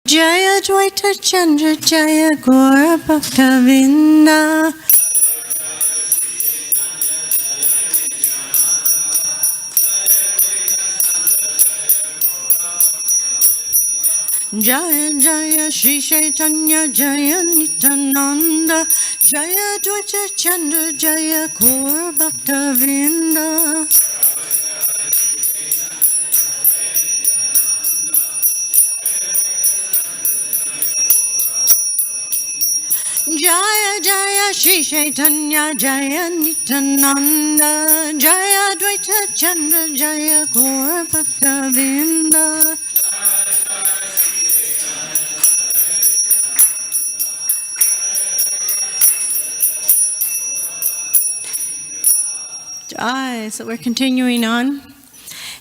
Jaya Dvaita Chandra Jaya Gaura Bhakta Vinda. Jaya Jaya Shri Chaitanya Jaya Nityananda Jaya Dvaita Chandra Jaya Gaura Bhakta Vinda. Jaya Jaya Shri Chaitanya Jaya Nityananda Jaya Dvaita Chandra Jaya Gaura Bhakta Vinda. So we're continuing on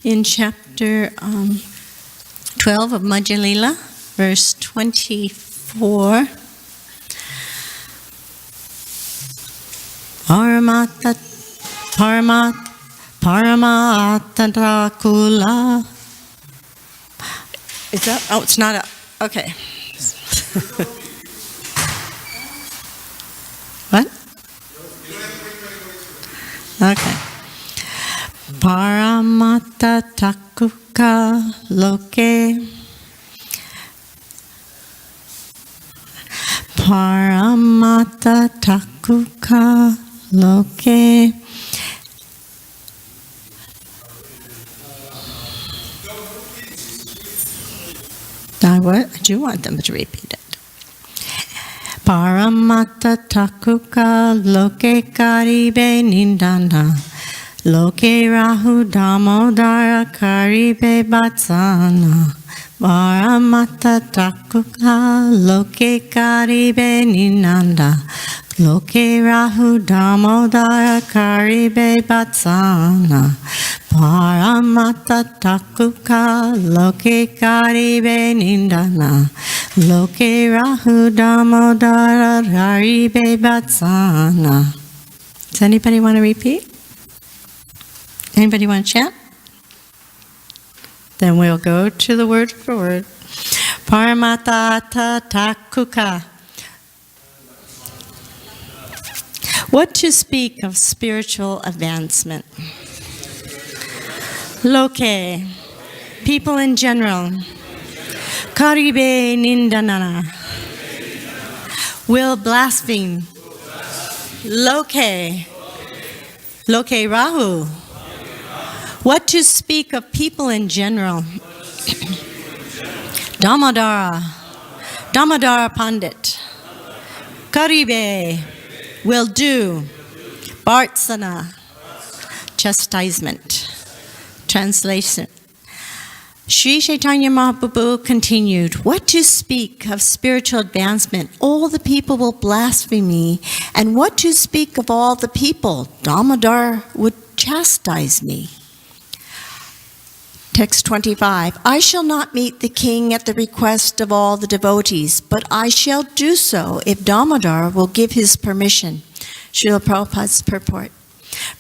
in chapter 12 of Madhya Lila, verse 24. Paramatantakula. Is that? Oh, it's not a. Okay. What? Okay. Paramatattakuka loke. Paramatattakuka loke. I do want them to repeat it. Paramatattakuka loke karibe nindana. Loke rahu damodara karibe batsana. Paramatattakuka loke karibe ninanda. Loke rahu damodara karibe batsana. Paramatattakuka loke karibe nindana. Loke rahu damodara karibe batsana. Does anybody want to repeat? Anybody want to chant? Then we'll go to the word for word. Paramatattakuka. What to speak of spiritual advancement? Loke, people in general. Karibe nindanana, will blaspheme. Loke, loke rahu. What to speak of people in general? Damodara, Damodara Pandit. Karibe, will do. Bhartsana, chastisement. Translation. Sri Chaitanya Mahaprabhu continued, what to speak of spiritual advancement? All the people will blaspheme me. And what to speak of all the people? Damodar would chastise me. Text 25. I shall not meet the king at the request of all the devotees, but I shall do so if Damodar will give his permission. Srila Prabhupada's purport.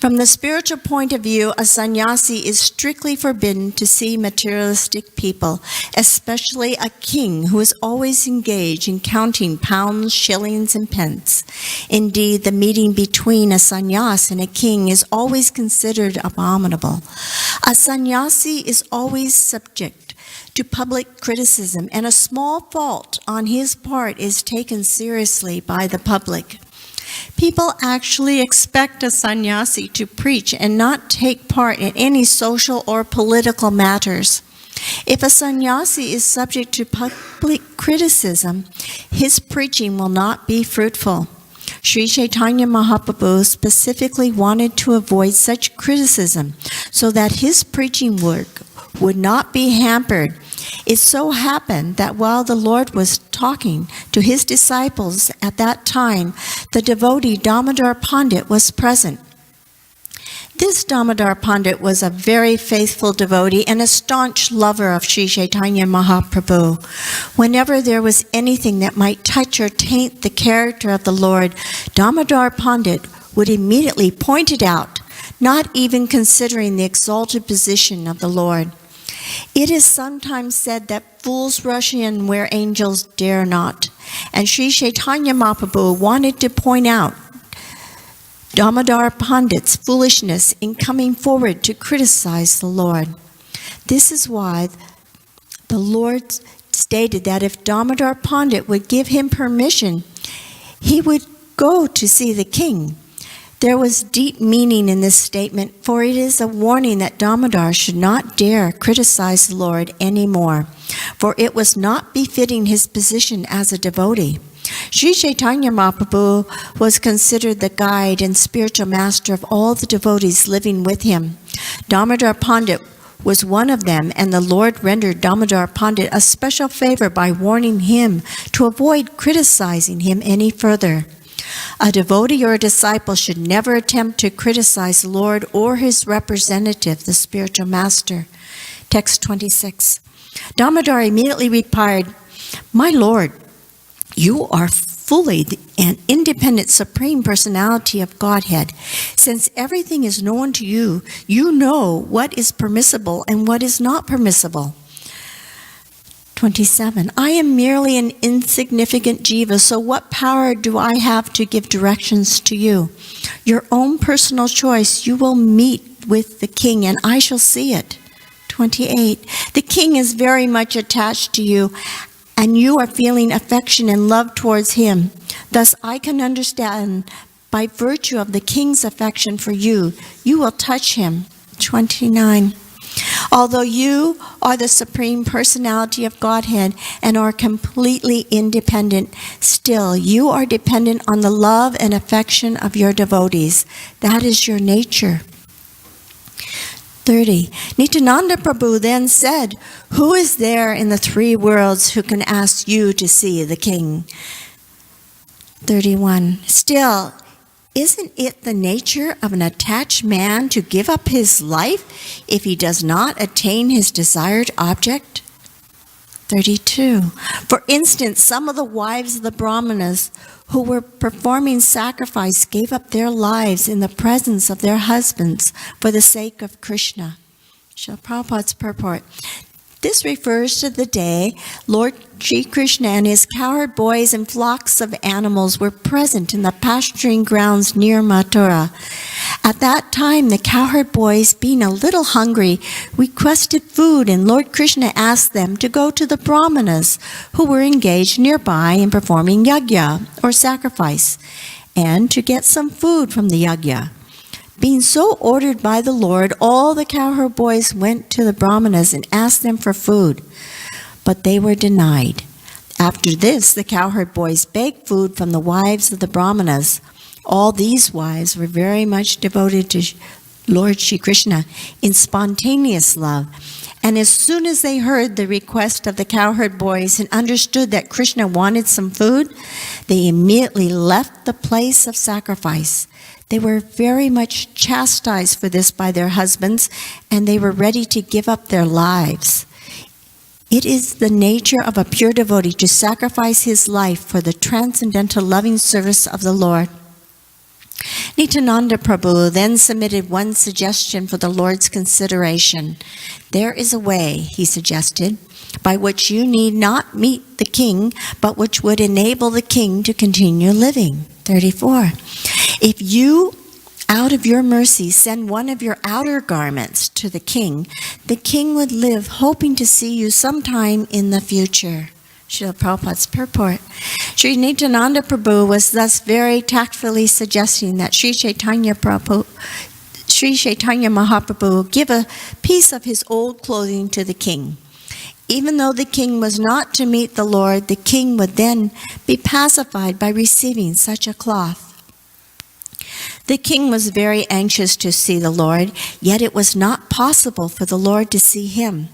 From the spiritual point of view, a sannyasi is strictly forbidden to see materialistic people, especially a king who is always engaged in counting pounds, shillings, and pence. Indeed, the meeting between a sannyasi and a king is always considered abominable. A sannyasi is always subject to public criticism, and a small fault on his part is taken seriously by the public. People actually expect a sannyasi to preach and not take part in any social or political matters. If a sannyasi is subject to public criticism, his preaching will not be fruitful. Sri Chaitanya Mahaprabhu specifically wanted to avoid such criticism so that his preaching work would not be hampered. It so happened that while the Lord was talking to his disciples at that time, the devotee Damodar Pandit was present. This Damodar Pandit was a very faithful devotee and a staunch lover of Sri Chaitanya Mahaprabhu. Whenever there was anything that might touch or taint the character of the Lord, Damodar Pandit would immediately point it out, not even considering the exalted position of the Lord. It is sometimes said that fools rush in where angels dare not. And Sri Chaitanya Mahaprabhu wanted to point out Damodar Pandit's foolishness in coming forward to criticize the Lord. This is why the Lord stated that if Damodar Pandit would give him permission, he would go to see the king. There was deep meaning in this statement, for it is a warning that Damodar should not dare criticize the Lord anymore, for it was not befitting his position as a devotee. Sri Chaitanya Mahaprabhu was considered the guide and spiritual master of all the devotees living with him. Damodar Pandit was one of them, and the Lord rendered Damodar Pandit a special favor by warning him to avoid criticizing him any further. A devotee or a disciple should never attempt to criticize the Lord or his representative, the spiritual master. Text 26. Damodar immediately replied, "My Lord, you are fully an independent Supreme Personality of Godhead. Since everything is known to you, you know what is permissible and what is not permissible." 27. I am merely an insignificant jiva, so what power do I have to give directions to you? Your own personal choice, you will meet with the king, and I shall see it. 28. The king is very much attached to you, and you are feeling affection and love towards him. Thus I can understand, by virtue of the king's affection for you, you will touch him. 29. Although you are the Supreme Personality of Godhead and are completely independent, still you are dependent on the love and affection of your devotees. That is your nature. 30. Nityananda Prabhu then said, "Who is there in the three worlds who can ask you to see the king?" 31. Still, isn't it the nature of an attached man to give up his life if he does not attain his desired object? 32. For instance, some of the wives of the Brahmanas who were performing sacrifice gave up their lives in the presence of their husbands for the sake of Krishna. Srila Prabhupada's purport. This refers to the day Lord Sri Krishna and his cowherd boys and flocks of animals were present in the pasturing grounds near Mathura. At that time, the cowherd boys, being a little hungry, requested food, and Lord Krishna asked them to go to the Brahmanas, who were engaged nearby in performing yajna, or sacrifice, and to get some food from the yajna. Being so ordered by the Lord, all the cowherd boys went to the Brahmanas and asked them for food, but they were denied. After this, the cowherd boys begged food from the wives of the Brahmanas. All these wives were very much devoted to Lord Shri Krishna in spontaneous love. And as soon as they heard the request of the cowherd boys and understood that Krishna wanted some food, they immediately left the place of sacrifice. They were very much chastised for this by their husbands, and they were ready to give up their lives. It is the nature of a pure devotee to sacrifice his life for the transcendental loving service of the Lord. Nityananda Prabhu then submitted one suggestion for the Lord's consideration. There is a way, he suggested, by which you need not meet the king, but which would enable the king to continue living. 34. If you, out of your mercy, send one of your outer garments to the king would live hoping to see you sometime in the future. Srila Prabhupada's purport. Sri Nityananda Prabhu was thus very tactfully suggesting that Sri Chaitanya Mahaprabhu give a piece of his old clothing to the king. Even though the king was not to meet the Lord, the king would then be pacified by receiving such a cloth. The king was very anxious to see the Lord, yet it was not possible for the Lord to see him.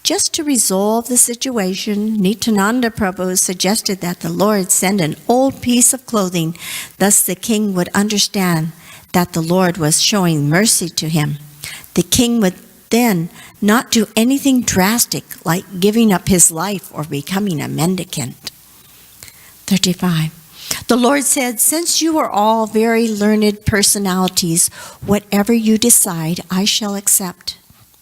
Just to resolve the situation, Nityananda Prabhu suggested that the Lord send an old piece of clothing, thus the king would understand that the Lord was showing mercy to him. The king would then not do anything drastic like giving up his life or becoming a mendicant. 35. The Lord said, "Since you are all very learned personalities, whatever you decide, I shall accept."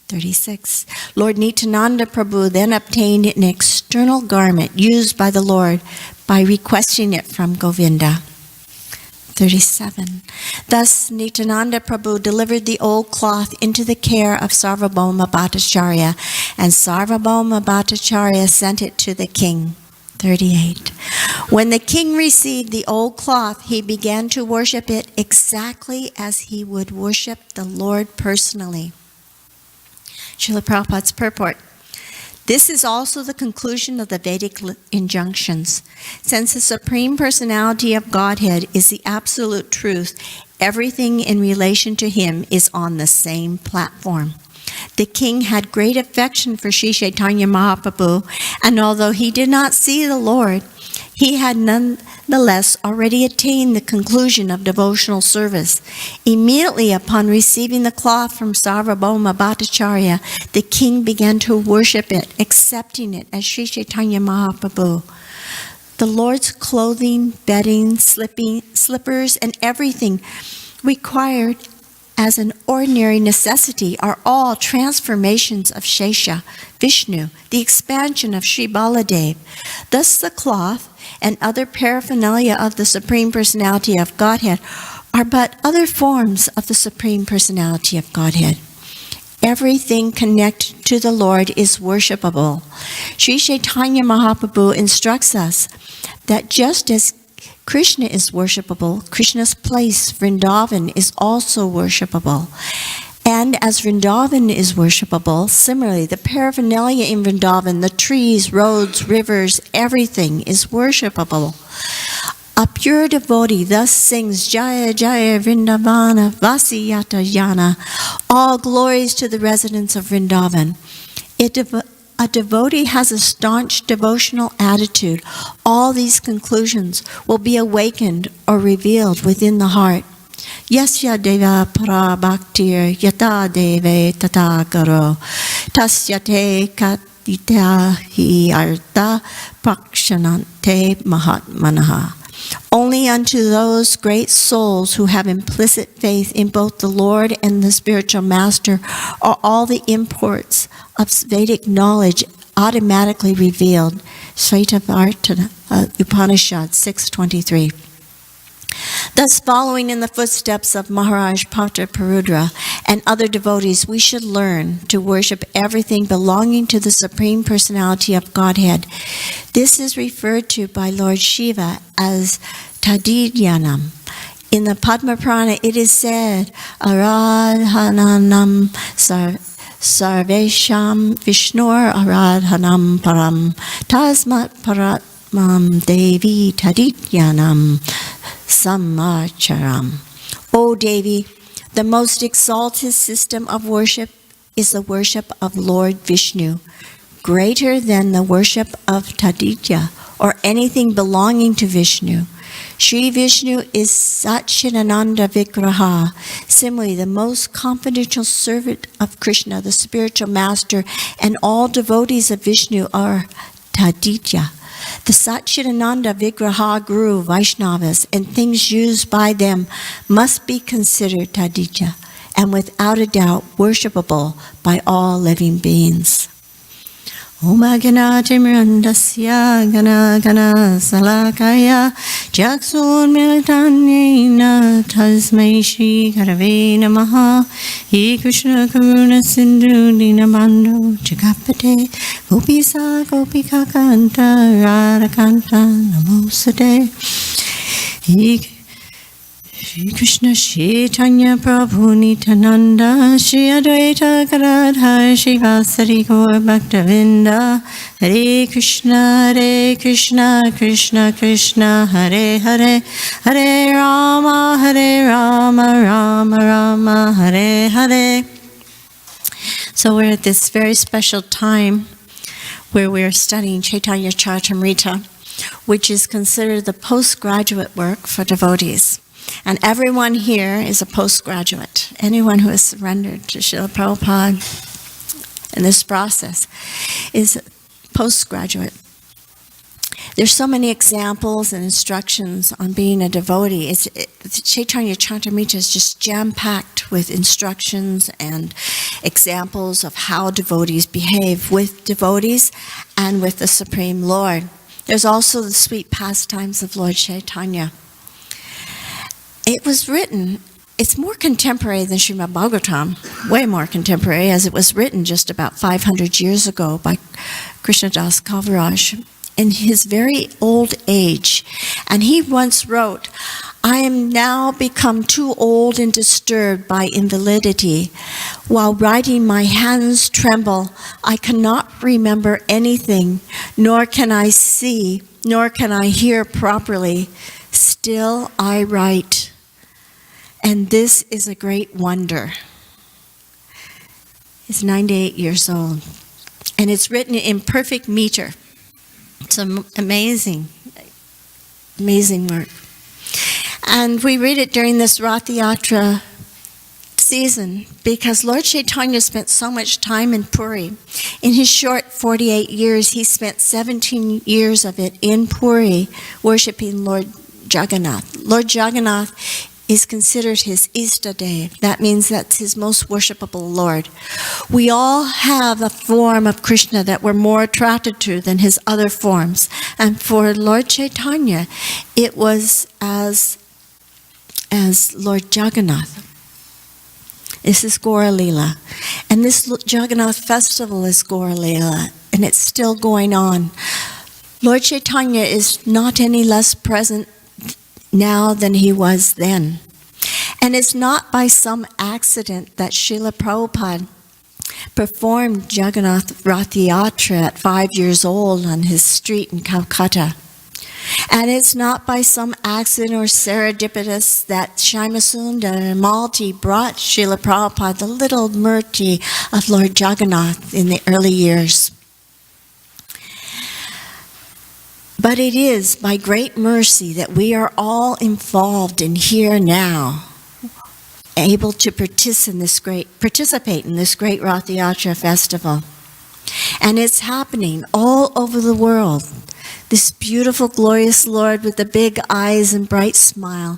36. Lord Nityananda Prabhu then obtained an external garment used by the Lord by requesting it from Govinda. 37. Thus, Nityananda Prabhu delivered the old cloth into the care of Sarvabhauma Bhattacharya, and Sarvabhauma Bhattacharya sent it to the king. 38. When the king received the old cloth, he began to worship it exactly as he would worship the Lord personally. Srila Prabhupada's purport. This is also the conclusion of the Vedic injunctions. Since the Supreme Personality of Godhead is the absolute truth, everything in relation to him is on the same platform. The king had great affection for Sri Chaitanya Mahaprabhu, and although he did not see the Lord, he had nonetheless already attained the conclusion of devotional service. Immediately upon receiving the cloth from Sarvabhauma Bhattacharya, the king began to worship it, accepting it as Sri Chaitanya Mahaprabhu. The Lord's clothing, bedding, slippers, and everything required as an ordinary necessity are all transformations of Shesha, Vishnu, the expansion of Sri Baladev. Thus the cloth and other paraphernalia of the Supreme Personality of Godhead are but other forms of the Supreme Personality of Godhead. Everything connected to the Lord is worshipable. Sri Chaitanya Mahaprabhu instructs us that just as Krishna is worshipable, Krishna's place, Vrindavan, is also worshipable. And as Vrindavan is worshipable, similarly, the paraphernalia in Vrindavan, the trees, roads, rivers, everything is worshipable. A pure devotee thus sings Jaya Jaya Vrindavana Vasiyata Yana, all glories to the residents of Vrindavan. A devotee has a staunch devotional attitude. All these conclusions will be awakened or revealed within the heart. Yasya deva para bhaktir yata deve tata karo tasya te katita hi artha prakshanante mahatmanaha. Only unto those great souls who have implicit faith in both the Lord and the spiritual master are all the imports of Vedic knowledge automatically revealed. Shvetavartana Upanishad 6:23. Thus, following in the footsteps of Maharaj Prabhupada and other devotees, we should learn to worship everything belonging to the Supreme Personality of Godhead. This is referred to by Lord Shiva as Tadidyanam. In the Padma Purana, it is said, Aradhananam Sarvesham Vishnur Aradhanam Param Tasmat Paratmam Devi Tadidyanam Samacharam. O Devi, the most exalted system of worship is the worship of Lord Vishnu, greater than the worship of Taditya or anything belonging to Vishnu. Sri Vishnu is Satchidananda Vigraha, similarly the most confidential servant of Krishna, the spiritual master, and all devotees of Vishnu are Taditya. The Satchidananda Vigraha Guru Vaishnavas and things used by them must be considered Taditya and without a doubt worshipable by all living beings. Om Agana Timrandasya Gana Gana Salakaya Jaksun Militanyena Tasmai Shri Karave Namaha He Krishna Karuna Sindhu Dinabando Jagapate Gopisa Gopika Kanta Radhakanta Namosade Shri Krishna Chaitanya Prabhu Nityananda Shri Advaita Gadadhar Shri Vasari Gaur Bhaktavinda Hare Krishna Krishna Krishna Hare Hare Hare Rama Rama Rama Hare Hare. So we're at this very special time where we're studying Chaitanya Charitamrita, which is considered the postgraduate work for devotees. And everyone here is a postgraduate. Anyone who has surrendered to Srila Prabhupada in this process is a postgraduate. There's so many examples and instructions on being a devotee. Chaitanya Charitamrita is just jam-packed with instructions and examples of how devotees behave with devotees and with the Supreme Lord. There's also the sweet pastimes of Lord Chaitanya. It was written, it's more contemporary than Srimad Bhagavatam, way more contemporary, as it was written just about 500 years ago by Krishnadas Kaviraj in his very old age. And he once wrote, I am now become too old and disturbed by invalidity. While writing, my hands tremble. I cannot remember anything, nor can I see, nor can I hear properly. Still I write. And this is a great wonder. He's 98 years old. And it's written in perfect meter. It's amazing, amazing work. And we read it during this Rath Yatra season because Lord Chaitanya spent so much time in Puri. In his short 48 years, he spent 17 years of it in Puri worshiping Lord Jagannath. Lord Jagannath is considered his Istadev. That means that's his most worshipable Lord. We all have a form of Krishna that we're more attracted to than his other forms. And for Lord Chaitanya, it was as Lord Jagannath. This is Gaura Leela. And this Jagannath festival is Gaura Leela, and it's still going on. Lord Chaitanya is not any less present now than he was then. And it's not by some accident that Srila Prabhupada performed Jagannath Rath Yatra at 5 years old on his street in Calcutta. And it's not by some accident or serendipitous that Shyamasundar and Malti brought Srila Prabhupada the little murti of Lord Jagannath in the early years. But it is by great mercy that we are all involved in here now, able to participate in this great Rath Yatra festival. And it's happening all over the world. This beautiful, glorious Lord with the big eyes and bright smile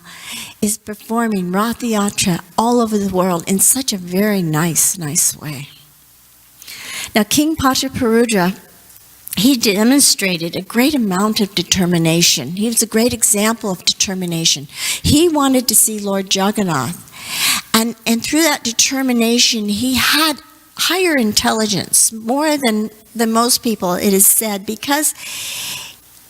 is performing Rath Yatra all over the world in such a very nice way. Now, King Pataparudra, he demonstrated a great amount of determination. He was a great example of determination. He wanted to see Lord Jagannath. And through that determination, he had higher intelligence, more than most people, it is said, because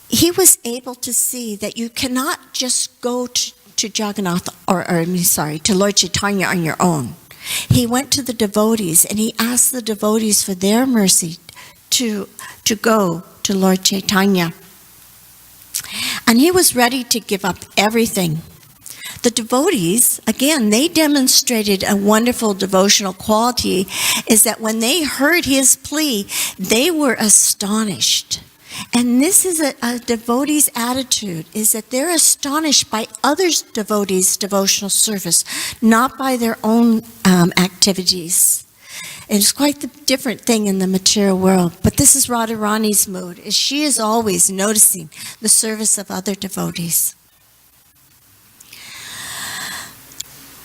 he was able to see that you cannot just go to Jagannath, to Lord Chaitanya on your own. He went to the devotees and he asked the devotees for their mercy to go to Lord Chaitanya. And he was ready to give up everything. The devotees, again, they demonstrated a wonderful devotional quality, is that when they heard his plea, they were astonished. And this is a devotee's attitude, is that they're astonished by other devotees' devotional service, not by their own activities. It's quite the different thing in the material world. But this is Radharani's mood, is she is always noticing the service of other devotees.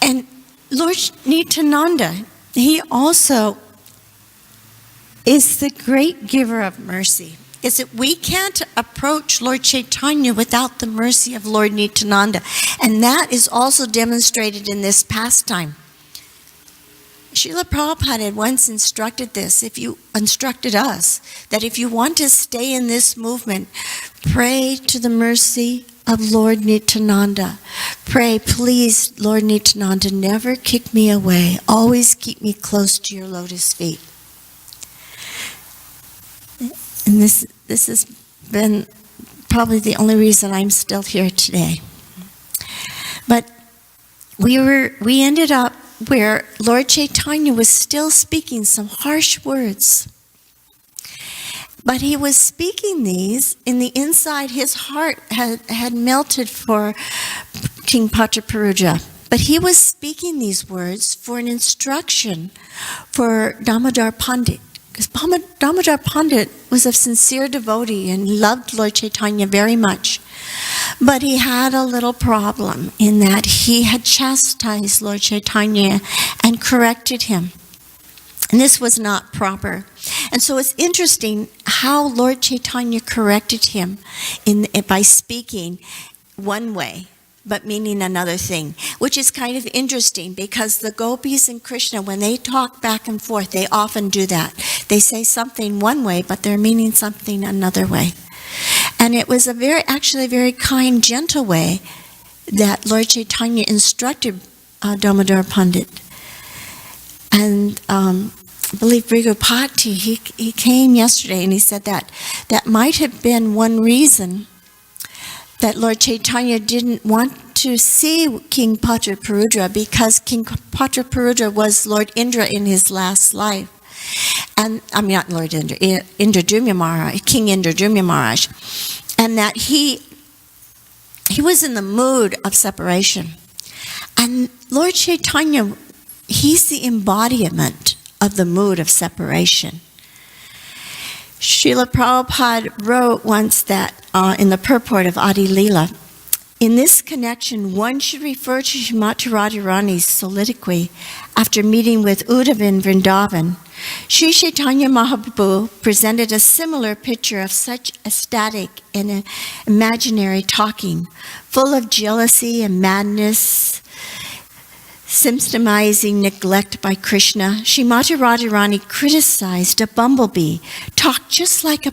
And Lord Nityananda, he also is the great giver of mercy. Is that we can't approach Lord Chaitanya without the mercy of Lord Nityananda. And that is also demonstrated in this pastime. Srila Prabhupada had once instructed us, that if you want to stay in this movement, pray to the mercy of Lord Nityananda. Pray, please, Lord Nityananda, never kick me away. Always keep me close to your lotus feet. And this has been probably the only reason I'm still here today. But we ended up where Lord Chaitanya was still speaking some harsh words. But he was speaking these in the inside. His heart had melted for King Pataparudra. But he was speaking these words for an instruction for Damodar Pandit, Because Damodar Pandit was a sincere devotee and loved Lord Chaitanya very much. But he had a little problem in that he had chastised Lord Chaitanya and corrected him. And this was not proper. And so it's interesting how Lord Chaitanya corrected him by speaking one way, but meaning another thing, which is kind of interesting because the gopis and Krishna, when they talk back and forth, they often do that. They say something one way, but they're meaning something another way. And it was actually a very kind, gentle way that Lord Chaitanya instructed Damodar Pandit. And I believe Nagapatni, he came yesterday and he said that might have been one reason that Lord Chaitanya didn't want to see King Patraparudra, because King Patraparudra was Lord Indra in his last life. And I'm not Lord Indra, Indradumya Maharaj, King Indradumya Maharaj. And that he was in the mood of separation. And Lord Chaitanya, he's the embodiment of the mood of separation. Srila Prabhupada wrote once that in the purport of Adi Leela, in this connection, one should refer to Srimati Radharani's soliloquy after meeting with Uddhava in Vrindavan. Sri Chaitanya Mahaprabhu presented a similar picture of such ecstatic and imaginary talking, full of jealousy and madness, symptomizing neglect by Krishna. Srimati Radharani criticized a bumblebee, talked just like a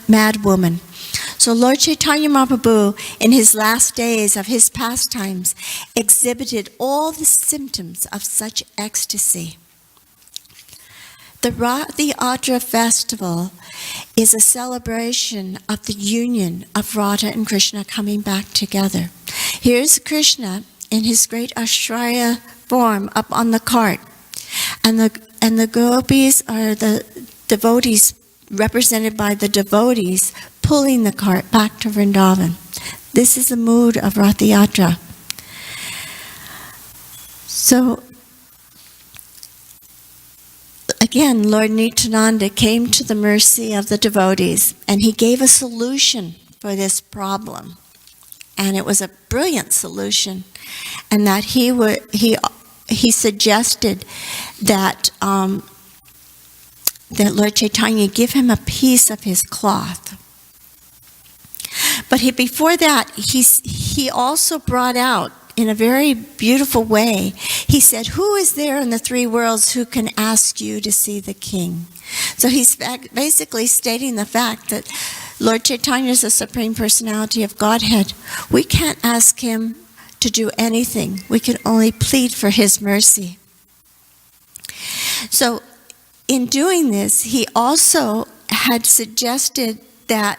mad woman. So Lord Chaitanya Mahaprabhu, in his last days of his pastimes, exhibited all the symptoms of such ecstasy. The Rathi Yatra festival is a celebration of the union of Radha and Krishna coming back together. Here's Krishna in his great Ashraya form up on the cart. And the gopis are the devotees, represented by the devotees, pulling the cart back to Vrindavan. This is the mood of Rath Yatra. So, again, Lord Nityananda came to the mercy of the devotees, and he gave a solution for this problem. And it was a brilliant solution, and that he suggested that that Lord Chaitanya give him a piece of his cloth. But before that, he also brought out, in a very beautiful way, he said, who is there in the three worlds who can ask you to see the king? So he's basically stating the fact that Lord Chaitanya is the Supreme Personality of Godhead. We can't ask him to do anything. We can only plead for his mercy. So in doing this, he also had suggested that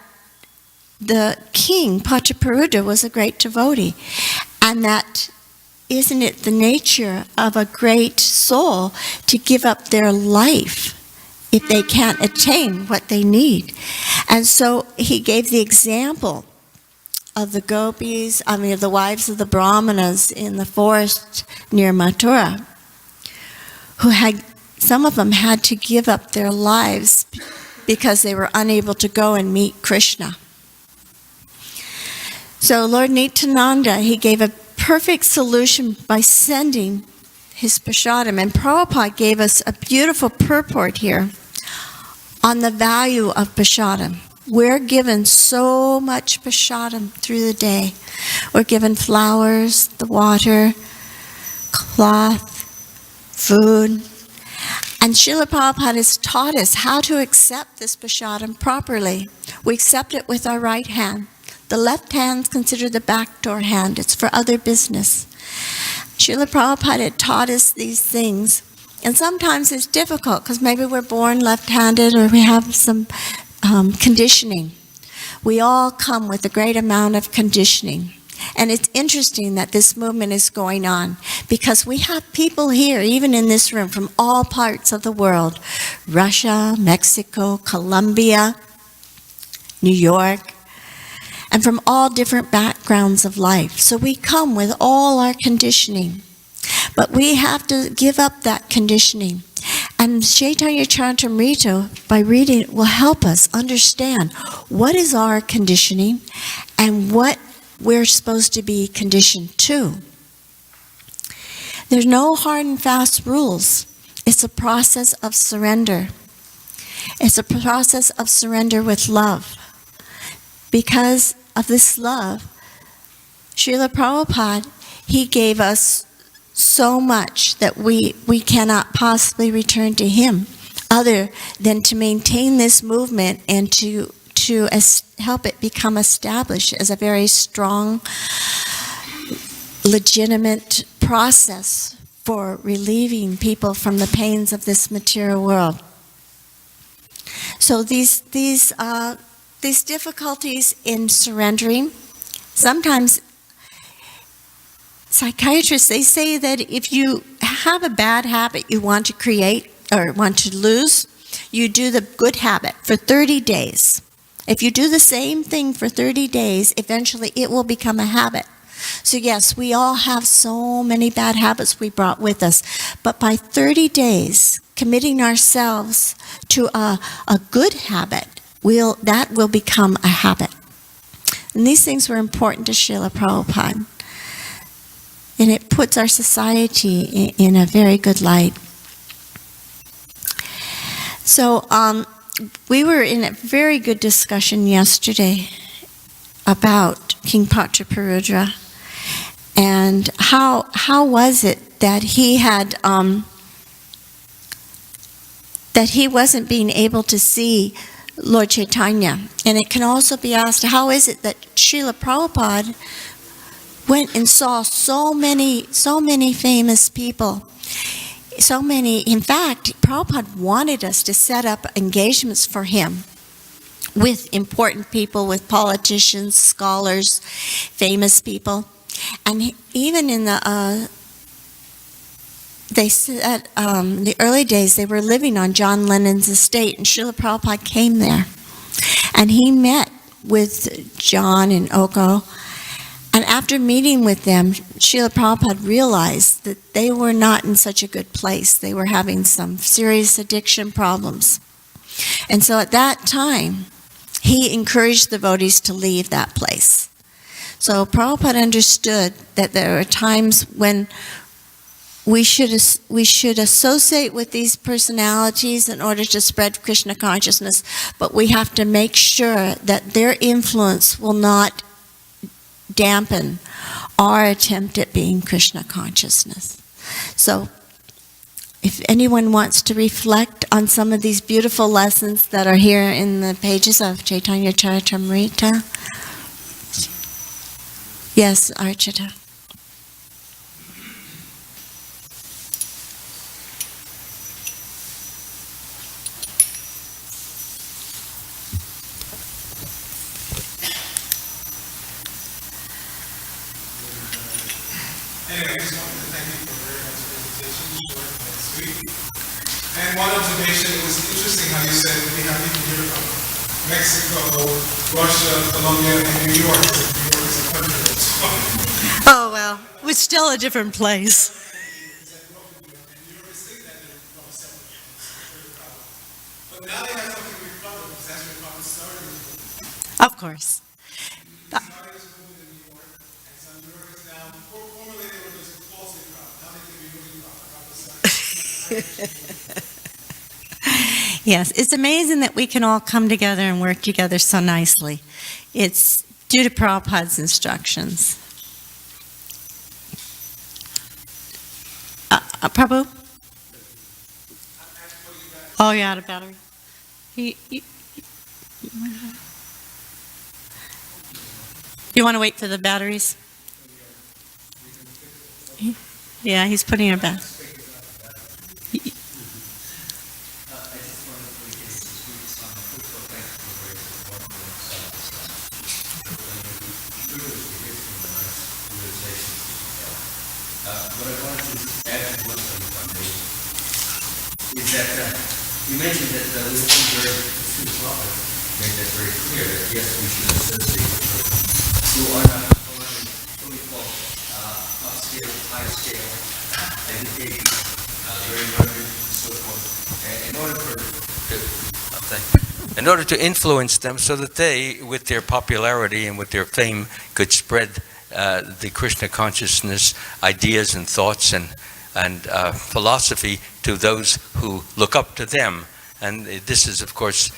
the king, Pachaparudra, was a great devotee. And that, isn't it the nature of a great soul to give up their life if they can't attain what they need? And so he gave the example of the gopis, of the wives of the brahmanas in the forest near Mathura, who some of them had to give up their lives because they were unable to go and meet Krishna. So Lord Nityananda, he gave a perfect solution by sending his prasadam. And Prabhupada gave us a beautiful purport here on the value of prasadam. We're given so much prasadam through the day. We're given flowers, the water, cloth, food. And Srila Prabhupada has taught us how to accept this prasadam properly. We accept it with our right hand. The left hand is considered the backdoor hand. It's for other business. Srila Prabhupada had taught us these things. And sometimes it's difficult because maybe we're born left-handed or we have some conditioning. We all come with a great amount of conditioning. And it's interesting that this movement is going on because we have people here, even in this room, from all parts of the world. Russia, Mexico, Colombia, New York, and from all different backgrounds of life. So we come with all our conditioning. But we have to give up that conditioning. And Chaitanya Charitamrita, by reading it, will help us understand what is our conditioning and what we're supposed to be conditioned to. There's no hard and fast rules. It's a process of surrender. It's a process of surrender with love. Because of this love, Srila Prabhupada, he gave us so much that we cannot possibly return to him other than to maintain this movement and to help it become established as a very strong, legitimate process for relieving people from the pains of this material world. So these difficulties in surrendering, sometimes psychiatrists, they say that if you have a bad habit you want to create or want to lose, you do the good habit for 30 days. If you do the same thing for 30 days, eventually it will become a habit. So yes, we all have so many bad habits we brought with us, but by 30 days, committing ourselves to a good habit, that will become a habit. And these things were important to Srila Prabhupada. And it puts our society in a very good light. So we were in a very good discussion yesterday about King Pachaparudra and how was it that he had that he wasn't being able to see Lord Chaitanya. And it can also be asked, how is it that Srila Prabhupada went and saw so many famous people, in fact, Prabhupada wanted us to set up engagements for him with important people, with politicians, scholars, famous people. And even in the early days, they were living on John Lennon's estate, and Srila Prabhupada came there. And he met with John and Oko. And after meeting with them, Srila Prabhupada realized that they were not in such a good place. They were having some serious addiction problems. And so at that time, he encouraged the devotees to leave that place. So Prabhupada understood that there are times when we should associate with these personalities in order to spread Krishna consciousness, but we have to make sure that their influence will not dampen our attempt at being Krishna consciousness. So if anyone wants to reflect on some of these beautiful lessons that are here in the pages of Chaitanya Charitamrita. Yes, Archita. Anyway, I just wanted to thank you for a very nice presentation, short and sweet. And one observation, it was interesting how you said we have people here from Mexico, Russia, Colombia, and New York. New York is a country that's fun. Oh, well, it's still a different place. But now they have something to be proud of, because that's where Papa started. Of course. Yes, it's amazing that we can all come together and work together so nicely. It's due to Prabhupada's instructions. Prabhu? Oh, you're out of battery. You want to wait for the batteries? Yeah, he's putting it back. What I wanted to add to one thing, if I may, is that you mentioned that we have some very true prophet made that very clear that yes, we should associate with persons who are not on what we call upscale, high scale education, very learned, and so forth. in order to influence them so that they, with their popularity and with their fame, could spread the Krishna consciousness ideas and thoughts and philosophy to those who look up to them. And this is, of course,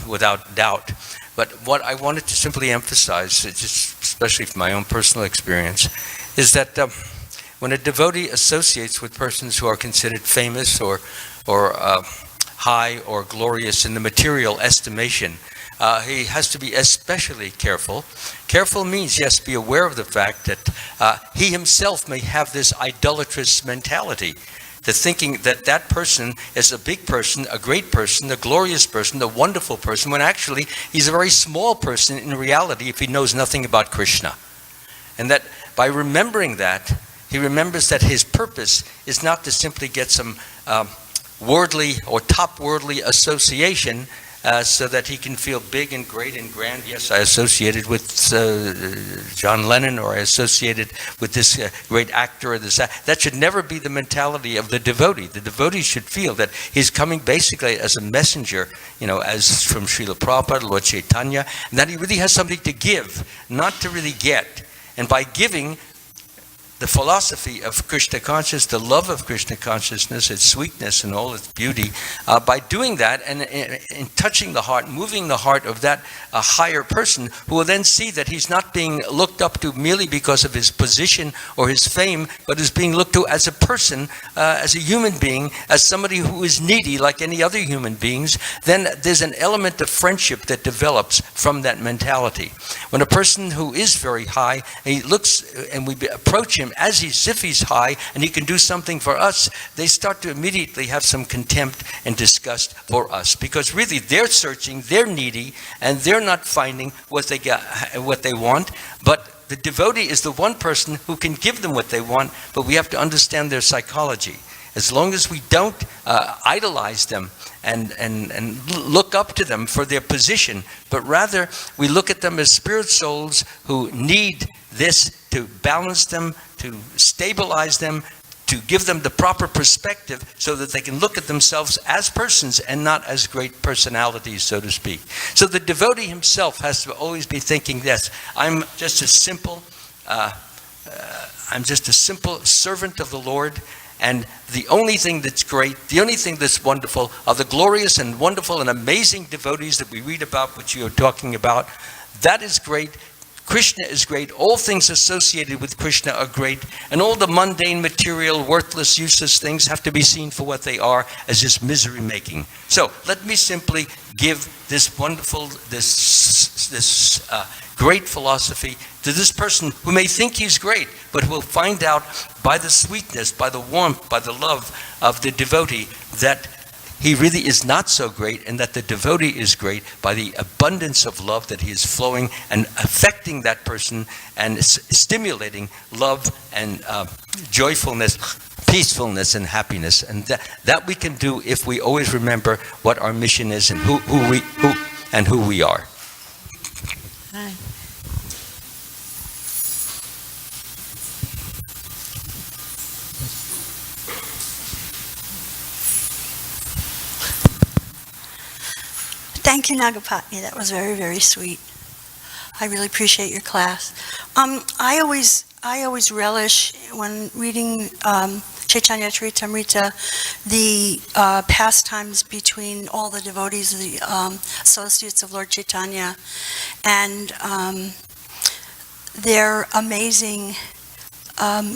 without doubt. But what I wanted to simply emphasize, just especially from my own personal experience, is that when a devotee associates with persons who are considered famous or high or glorious in the material estimation, he has to be especially careful. Careful means, yes, be aware of the fact that he himself may have this idolatrous mentality, the thinking that that person is a big person, a great person, a glorious person, a wonderful person, when actually he's a very small person in reality if he knows nothing about Krishna. And that by remembering that, he remembers that his purpose is not to simply get some worldly or top worldly association so that he can feel big and great and grand. Yes, I associated with John Lennon, or I associated with this great actor or this. That should never be the mentality of the devotee. The devotee should feel that he's coming basically as a messenger, as from Srila Prabhupada, Lord Chaitanya, and that he really has something to give, not to really get. And by giving the philosophy of Krishna consciousness, the love of Krishna consciousness, its sweetness and all its beauty, by doing that and in touching the heart, moving the heart of that higher person, who will then see that he's not being looked up to merely because of his position or his fame, but is being looked to as a person, as a human being, as somebody who is needy like any other human beings. Then there's an element of friendship that develops from that mentality. When a person who is very high, and he looks and we approach him as if he's high and he can do something for us, they start to immediately have some contempt and disgust for us, because really they're searching, they're needy, and they're not finding what they want. But the devotee is the one person who can give them what they want, but we have to understand their psychology. As long as we don't idolize them and look up to them for their position, but rather we look at them as spirit souls who need this to balance them, to stabilize them, to give them the proper perspective so that they can look at themselves as persons and not as great personalities, so to speak. So the devotee himself has to always be thinking this: I'm just a simple servant of the Lord. And the only thing that's great, the only thing that's wonderful are the glorious and wonderful and amazing devotees that we read about, which you're talking about. That is great. Krishna is great. All things associated with Krishna are great. And all the mundane, material, worthless, useless things have to be seen for what they are, as just misery making. So let me simply give this wonderful, this great philosophy to this person who may think he's great, but who will find out by the sweetness, by the warmth, by the love of the devotee that he really is not so great, and that the devotee is great by the abundance of love that he is flowing and affecting that person and stimulating love and joyfulness, peacefulness and happiness. And that we can do if we always remember what our mission is and who we are. Hi. Thank you, Nagapatni. That was very, very sweet. I really appreciate your class. I always relish when reading Chaitanya Charitamrita the pastimes between all the devotees, the associates of Lord Chaitanya, and their amazing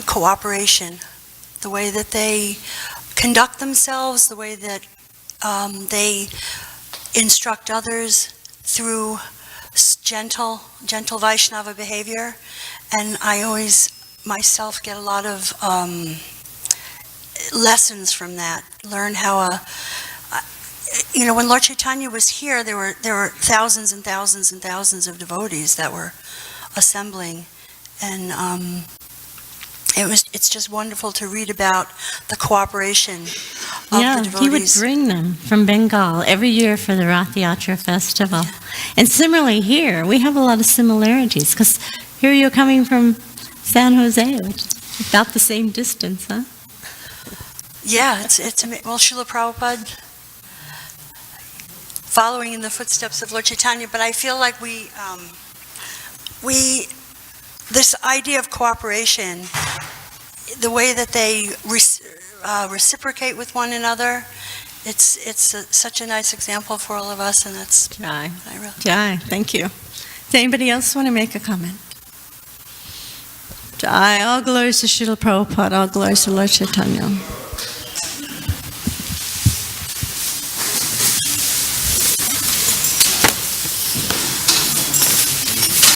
cooperation, the way that they conduct themselves, the way that they instruct others through gentle Vaishnava behavior. And I always myself get a lot of lessons from that. Learn how when Lord Chaitanya was here, there were thousands and thousands and thousands of devotees that were assembling, and it's just wonderful to read about the cooperation of the devotees. He would bring them from Bengal every year for the Rath Yatra festival. Yeah. And similarly here, we have a lot of similarities, because here you're coming from San Jose, which is about the same distance, huh? Yeah, it's well, Srila Prabhupada following in the footsteps of Lord Chaitanya, but I feel like this idea of cooperation, the way that they reciprocate with one another, it's such a nice example for all of us, and that's Jai. I really. Jai, thank you. Does anybody else want to make a comment? Jai, all glories to Srila Prabhupada, all glories to Lord Chaitanya.